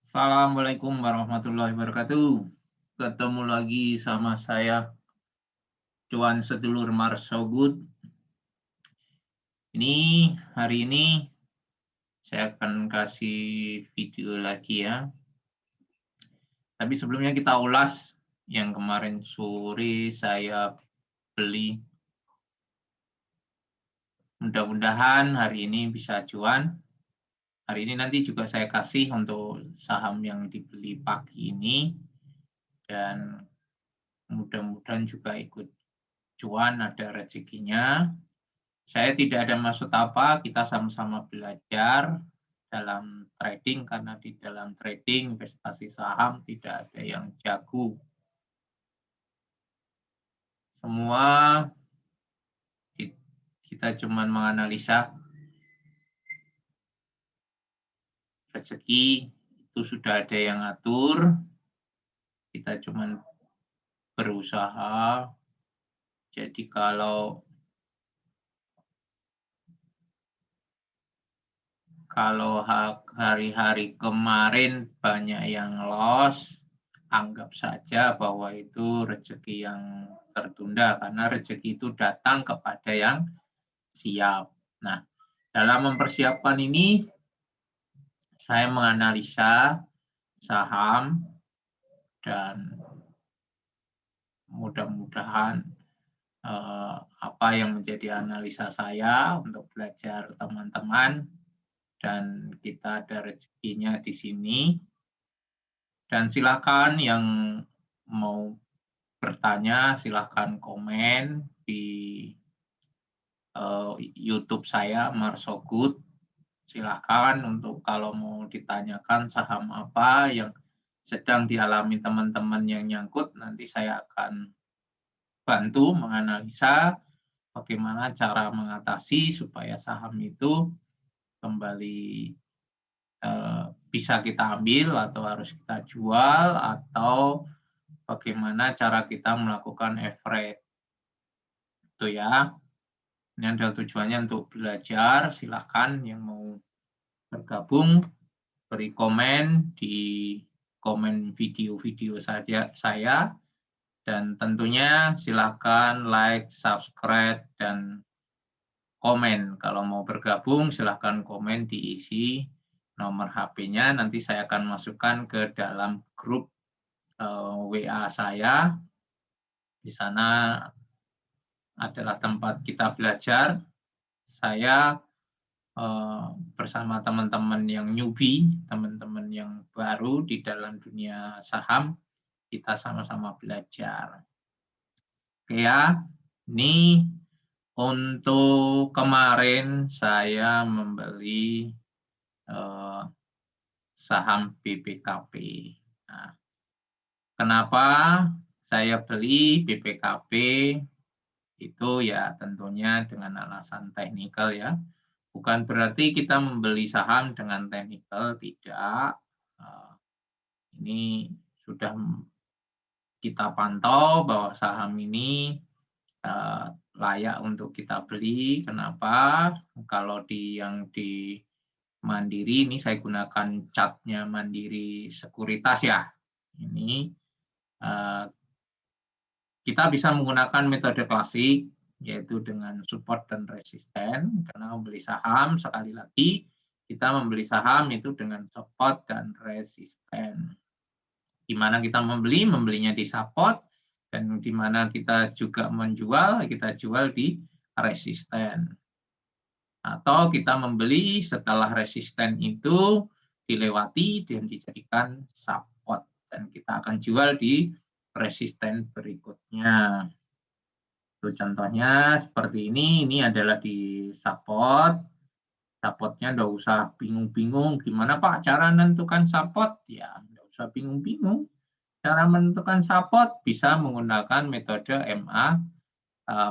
Assalamualaikum warahmatullahi wabarakatuh. Ketemu lagi sama saya, Cuan Sedulur Marsogut. Hari ini saya akan kasih video lagi ya. Tapi sebelumnya kita ulas yang kemarin sore saya beli. Mudah-mudahan hari ini bisa cuan. Hari ini nanti juga saya kasih untuk saham yang dibeli pagi ini. Dan mudah-mudahan juga ikut cuan, ada rezekinya. Saya tidak ada maksud apa, kita sama-sama belajar dalam trading karena di dalam trading investasi saham tidak ada yang jago. Semua kita cuma menganalisa rezeki itu sudah ada yang atur, kita cuma berusaha. Jadi kalau hari-hari kemarin banyak yang loss, anggap saja bahwa itu rezeki yang tertunda karena rezeki itu datang kepada yang siap. Nah, dalam mempersiapkan ini saya menganalisa saham dan mudah-mudahan apa yang menjadi analisa saya untuk belajar teman-teman dan kita ada rezekinya di sini. Dan silakan yang mau bertanya, silakan komen di YouTube saya, Marsogut. Silakan untuk kalau mau ditanyakan saham apa yang sedang dialami teman-teman yang nyangkut, nanti saya akan bantu menganalisa bagaimana cara mengatasi supaya saham itu kembali bisa kita ambil atau harus kita jual atau bagaimana cara kita melakukan average. Itu ya. Ini adalah tujuannya untuk belajar. Silakan yang mau bergabung, beri komen di komen video-video saya. Dan tentunya silakan like, subscribe, dan komen. Kalau mau bergabung, silakan komen diisi nomor HP-nya. Nanti saya akan masukkan ke dalam grup WA saya. Di sana adalah tempat kita belajar. Saya bersama teman-teman yang newbie, teman-teman yang baru di dalam dunia saham, kita sama-sama belajar. Oke ya, ini untuk kemarin saya membeli saham BPKP. Nah, kenapa saya beli BPKP? Itu ya tentunya dengan alasan teknikal ya. Bukan berarti kita membeli saham dengan teknikal, tidak. Ini sudah kita pantau bahwa saham ini layak untuk kita beli. Kenapa? Kalau yang di Mandiri ini saya gunakan chartnya Mandiri Sekuritas ya. Ini kita bisa menggunakan metode klasik, yaitu dengan support dan resisten. Karena membeli saham, sekali lagi, kita membeli saham itu dengan support dan resisten. Di mana kita membelinya di support, dan di mana kita juga menjual, kita jual di resisten. Atau kita membeli setelah resisten itu dilewati dan dijadikan support. Dan kita akan jual di resisten berikutnya. Itu contohnya seperti ini adalah di support. Supportnya nggak usah bingung-bingung, gimana Pak cara menentukan support? Ya, nggak usah bingung-bingung. Cara menentukan support bisa menggunakan metode MA,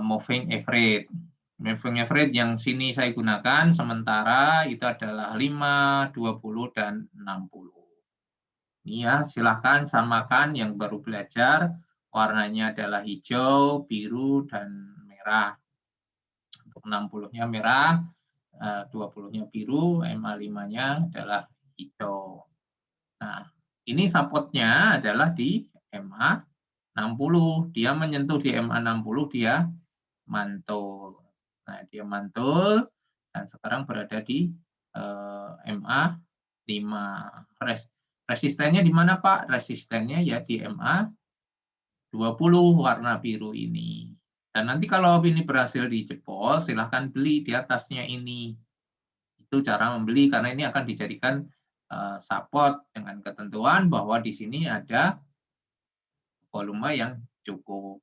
moving average. Moving average yang sini saya gunakan sementara itu adalah 5, 20, dan 60. Ini ya, silahkan samakan yang baru belajar. Warnanya adalah hijau, biru, dan merah. Untuk 60-nya merah, 20-nya biru, MA5-nya adalah hijau. Nah, ini supportnya adalah di MA 60. Dia menyentuh di MA 60, dia mantul. Nah, dia mantul dan sekarang berada di MA 5. Resistennya di mana, Pak? Resistennya ya di MA 20 warna biru ini. Dan nanti kalau ini berhasil dijebol, silahkan beli di atasnya ini. Itu cara membeli, karena ini akan dijadikan support dengan ketentuan bahwa di sini ada volume yang cukup.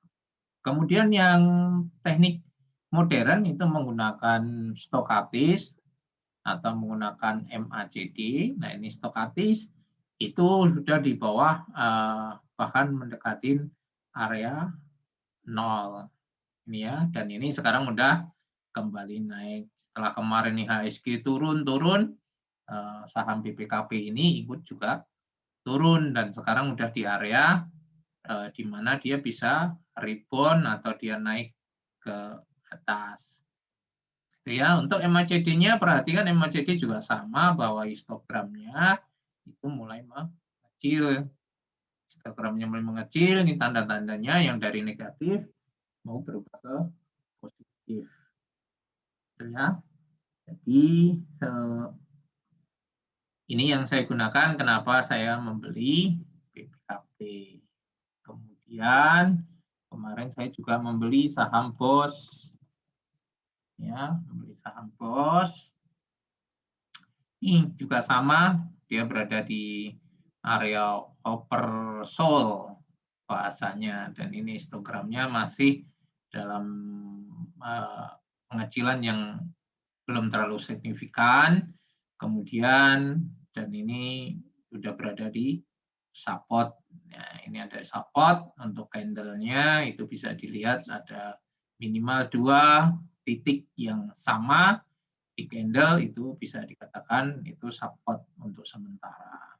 Kemudian yang teknik modern itu menggunakan stokatis atau menggunakan MACD. Nah, ini stokatis itu sudah di bawah bahkan mendekatin area 0. Ini ya, dan ini sekarang udah kembali naik. Setelah kemarin IHSG turun, saham BPKP ini ikut juga turun dan sekarang udah di area di mana dia bisa rebound atau dia naik ke atas. Ya, untuk MACD-nya perhatikan MACD juga sama bahwa histogramnya itu mulai mengecil. Histogramnya mulai mengecil, ini tanda-tandanya yang dari negatif mau berubah ke positif. Ya. Jadi ini yang saya gunakan kenapa saya membeli BPKP. Kemudian kemarin saya juga membeli saham BOS. Ya, membeli saham BOS. Ini juga sama, dia berada di area oversold bahasanya, dan ini histogramnya masih dalam pengecilan yang belum terlalu signifikan. Kemudian dan ini sudah berada di support. Nah, ini ada support untuk candle-nya, itu bisa dilihat ada minimal 2 titik yang sama di candle, itu bisa dikatakan itu support untuk sementara.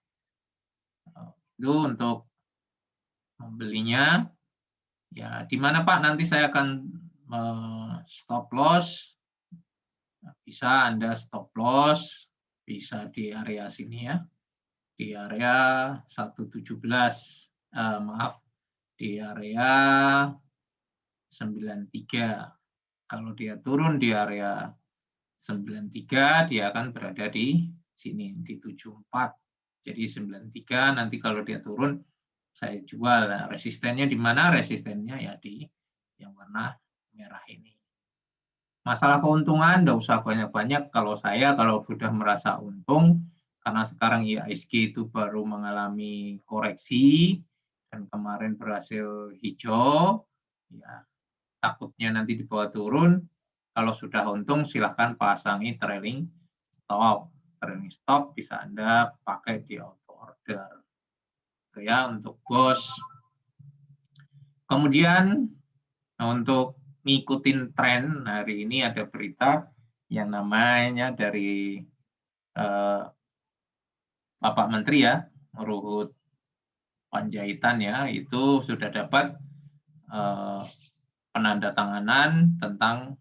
Itu untuk membelinya. Ya, di mana Pak nanti saya akan stop loss. Bisa Anda stop loss, bisa di area sini ya, di area 117, maaf, di area 93. Kalau dia turun di area 93, dia akan berada di sini, di 74. Jadi 93, nanti kalau dia turun, saya jual. Nah, resistennya di mana? Resistennya ya di yang warna merah ini. Masalah keuntungan, tidak usah banyak-banyak. Kalau saya, kalau sudah merasa untung, karena sekarang IHSG itu baru mengalami koreksi, dan kemarin berhasil hijau, ya takutnya nanti di bawah turun. Kalau sudah untung, silahkan pasangi trailing stop. Trailing stop bisa Anda pakai di auto order. Itu ya untuk BOS. Kemudian untuk ngikutin tren, hari ini ada berita yang namanya dari Bapak Menteri ya, Ruhut Panjaitan ya, itu sudah dapat penandatanganan tentang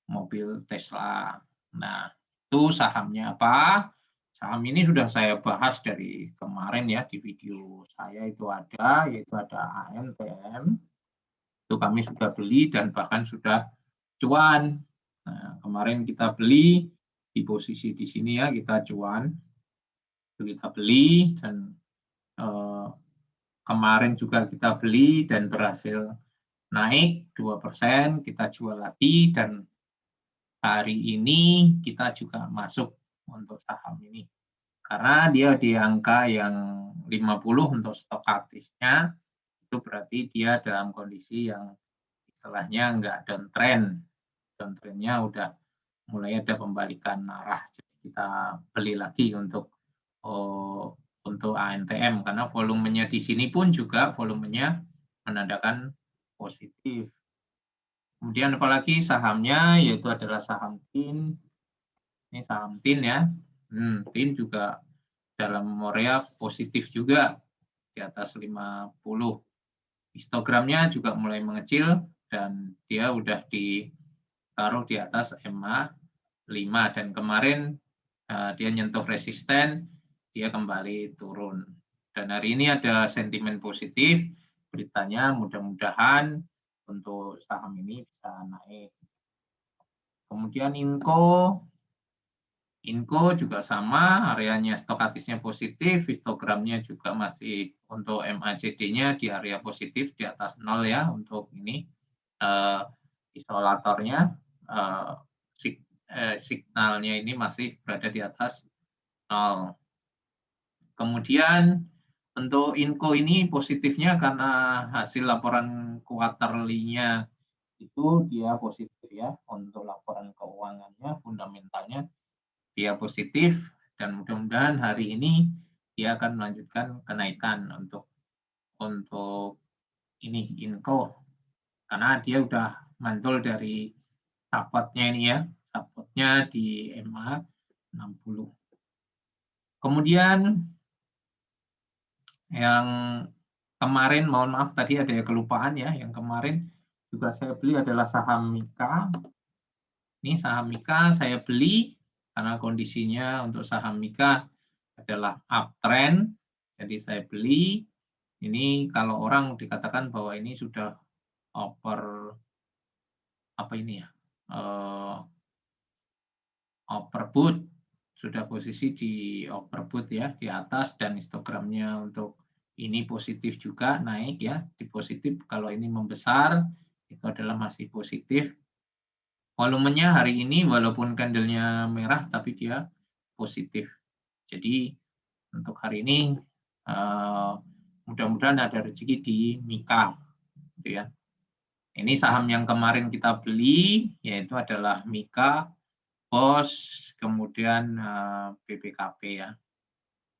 mobil Tesla. Nah, itu sahamnya apa? Saham ini sudah saya bahas dari kemarin ya di video saya, itu ada, yaitu ada ANTM. Itu kami sudah beli dan bahkan sudah cuan. Nah, kemarin kita beli di posisi di sini ya, kita cuan. Itu kita beli dan kemarin juga kita beli dan berhasil naik 2%, kita jual lagi dan hari ini kita juga masuk untuk saham ini. Karena dia di angka yang 50 untuk stokatisnya, itu berarti dia dalam kondisi yang istilahnya enggak downtrend. Downtrendnya udah mulai ada pembalikan arah. Jadi kita beli lagi untuk ANTM karena volumenya di sini pun juga volumenya menandakan positif. Kemudian apalagi sahamnya yaitu adalah saham TIN. Ini saham TIN ya. TIN juga dalam area positif juga di atas 50. Histogramnya juga mulai mengecil dan dia udah ditaruh di atas MA 5 dan kemarin dia nyentuh resisten, dia kembali turun. Dan hari ini ada sentimen positif, beritanya mudah-mudahan untuk saham ini bisa naik. Kemudian Inco juga sama, areanya stokastisnya positif, histogramnya juga masih untuk MACD-nya di area positif di atas 0 ya untuk ini isolatornya, signalnya ini masih berada di atas 0. Kemudian untuk Inco ini positifnya karena hasil laporan quarterly-nya itu dia positif ya, untuk laporan keuangannya, fundamentalnya dia positif, dan mudah-mudahan hari ini dia akan melanjutkan kenaikan untuk ini Inco, karena dia udah mantul dari support-nya ini ya, support-nya di MA 60. Kemudian yang kemarin, mohon maaf tadi ada kelupaan ya, yang kemarin juga saya beli adalah saham Mika. Ini saham Mika saya beli karena kondisinya untuk saham Mika adalah uptrend, jadi saya beli. Ini kalau orang dikatakan bahwa ini sudah overbought, sudah posisi di overbought ya, di atas, dan histogramnya untuk ini positif juga, naik ya, di positif. Kalau ini membesar, itu adalah masih positif. Volumenya hari ini walaupun candlenya merah, tapi dia positif. Jadi untuk hari ini mudah-mudahan ada rezeki di Mika, gitu ya. Ini saham yang kemarin kita beli, yaitu adalah Mika, BOS, kemudian BPKP ya.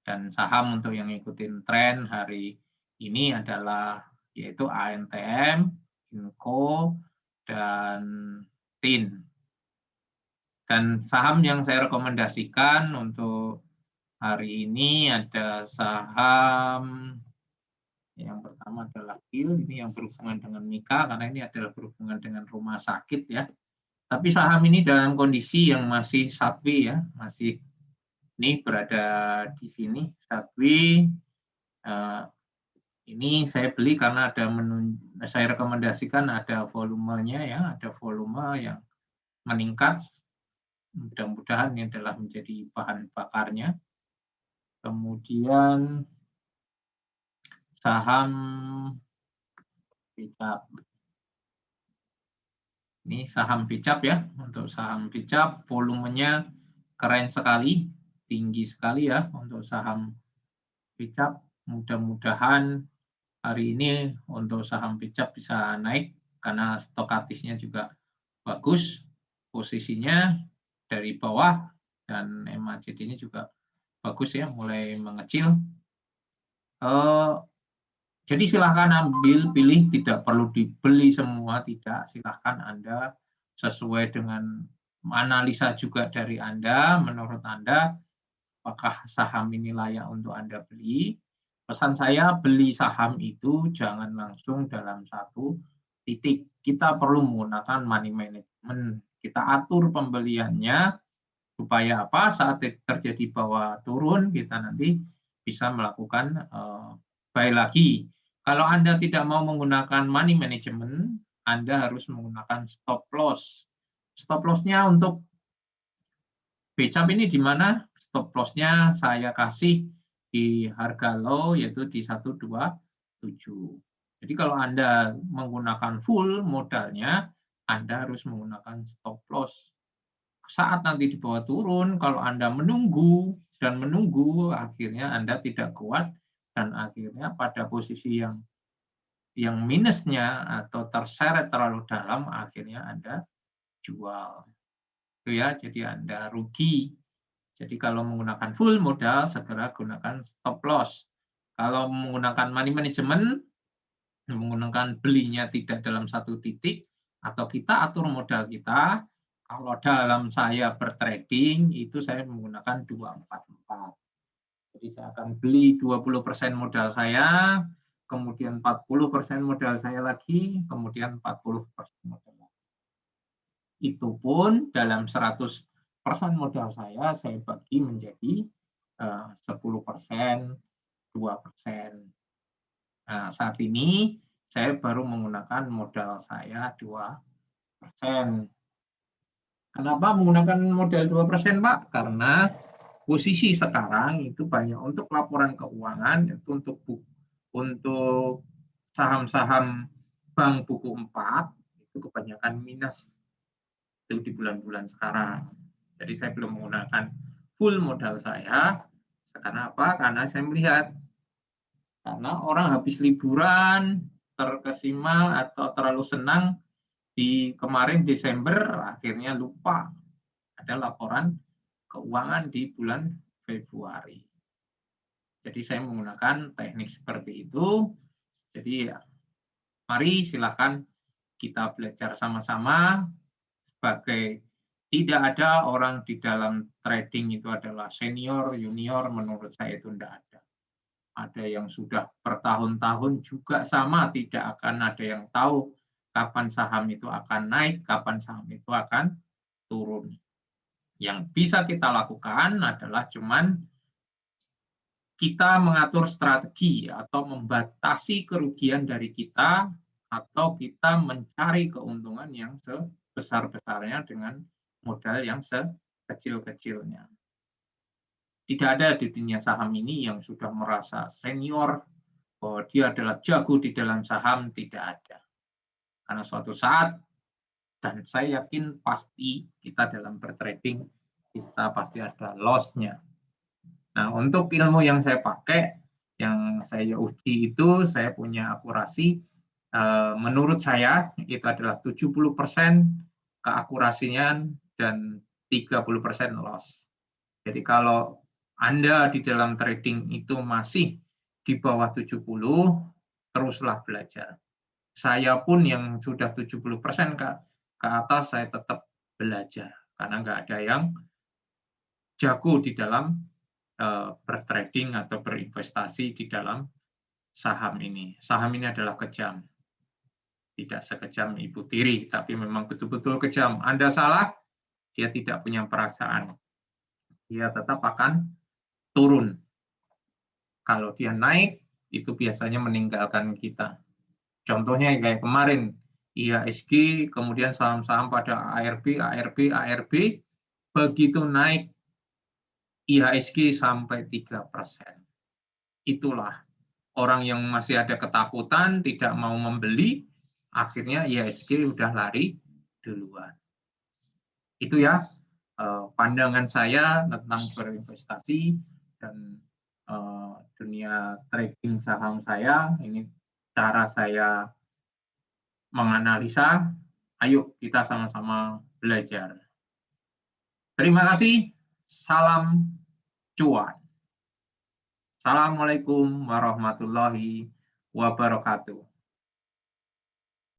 Dan saham untuk yang ngikutin tren hari ini adalah yaitu ANTM, Inco, dan TIN. Dan saham yang saya rekomendasikan untuk hari ini ada saham yang pertama adalah KIL, ini yang berhubungan dengan Mika, karena ini adalah berhubungan dengan rumah sakit ya. Tapi saham ini dalam kondisi yang masih sideways ya, masih ini berada di sini sideways. Ini saya beli karena ada saya rekomendasikan ada volumenya ya, ada volume yang meningkat. Mudah-mudahan ini adalah menjadi bahan bakarnya. Kemudian saham Pickup. Ini saham Pickup ya, untuk saham Pickup volumenya keren sekali, tinggi sekali ya untuk saham Pickup. Mudah-mudahan hari ini untuk saham Pickup bisa naik karena stokastisnya juga bagus, posisinya dari bawah, dan MACD-nya juga bagus ya, mulai mengecil. Jadi silahkan ambil, pilih, tidak perlu dibeli semua, tidak. Silahkan Anda sesuai dengan analisa juga dari Anda, menurut Anda, apakah saham ini layak untuk Anda beli. Pesan saya, beli saham itu jangan langsung dalam satu titik. Kita perlu menggunakan money management. Kita atur pembeliannya, supaya apa? Saat terjadi bawah turun, kita nanti bisa melakukan buy lagi. Kalau Anda tidak mau menggunakan money management, Anda harus menggunakan stop loss. Stop loss-nya untuk Bcap ini di mana? Stop loss-nya saya kasih di harga low, yaitu di 127. Jadi kalau Anda menggunakan full modalnya, Anda harus menggunakan stop loss. Saat nanti di bawah turun, kalau Anda menunggu dan menunggu, akhirnya Anda tidak kuat, dan akhirnya pada posisi yang minusnya atau terseret terlalu dalam, akhirnya Anda jual. Itu ya, jadi Anda rugi. Jadi kalau menggunakan full modal, segera gunakan stop loss. Kalau menggunakan money management, menggunakan belinya tidak dalam satu titik, atau kita atur modal kita, kalau dalam saya bertrading, itu saya menggunakan 244. Jadi saya akan beli 20% modal saya, kemudian 40% modal saya lagi, kemudian 40% modal lagi. Itu pun dalam 100% modal saya bagi menjadi 10%, 2%. Nah, saat ini saya baru menggunakan modal saya 2%. Kenapa menggunakan modal 2%, Pak? Karena posisi sekarang itu banyak untuk laporan keuangan, itu untuk saham-saham bank buku 4, itu kebanyakan minus itu di bulan-bulan sekarang. Jadi saya belum menggunakan full modal saya. Karena apa? Karena saya melihat karena orang habis liburan, terkesima atau terlalu senang di kemarin Desember, akhirnya lupa ada laporan keuangan di bulan Februari. Jadi saya menggunakan teknik seperti itu. Jadi ya, mari silakan kita belajar sama-sama sebagai tidak ada orang di dalam trading itu adalah senior, junior, menurut saya itu tidak ada. Ada yang sudah bertahun-tahun juga sama, tidak akan ada yang tahu kapan saham itu akan naik, kapan saham itu akan turun. Yang bisa kita lakukan adalah cuman kita mengatur strategi atau membatasi kerugian dari kita, atau kita mencari keuntungan yang sebesar-besarnya dengan modal yang sekecil-kecilnya. Tidak ada di dunia saham ini yang sudah merasa senior, bahwa dia adalah jago di dalam saham, tidak ada. Karena suatu saat, dan saya yakin pasti kita dalam bertrading, kita pasti ada loss-nya. Nah, untuk ilmu yang saya pakai, yang saya uji itu, saya punya akurasi, menurut saya itu adalah 70% keakurasinya dan 30% loss. Jadi kalau Anda di dalam trading itu masih di bawah 70, teruslah belajar. Saya pun yang sudah 70% ke atas, saya tetap belajar. Karena nggak ada yang jago di dalam bertrading atau berinvestasi di dalam saham ini. Saham ini adalah kejam. Tidak sekejam ibu tiri, tapi memang betul-betul kejam. Anda salah, dia tidak punya perasaan. Dia tetap akan turun. Kalau dia naik, itu biasanya meninggalkan kita. Contohnya kayak kemarin, IHSG, kemudian saham-saham pada ARB, begitu naik IHSG sampai 3%. Itulah orang yang masih ada ketakutan, tidak mau membeli, akhirnya IHSG udah lari duluan. Itu ya pandangan saya tentang berinvestasi dan dunia trading saham saya. Ini cara saya menganalisa. Ayo kita sama-sama belajar. Terima kasih. Salam cuan. Assalamualaikum warahmatullahi wabarakatuh.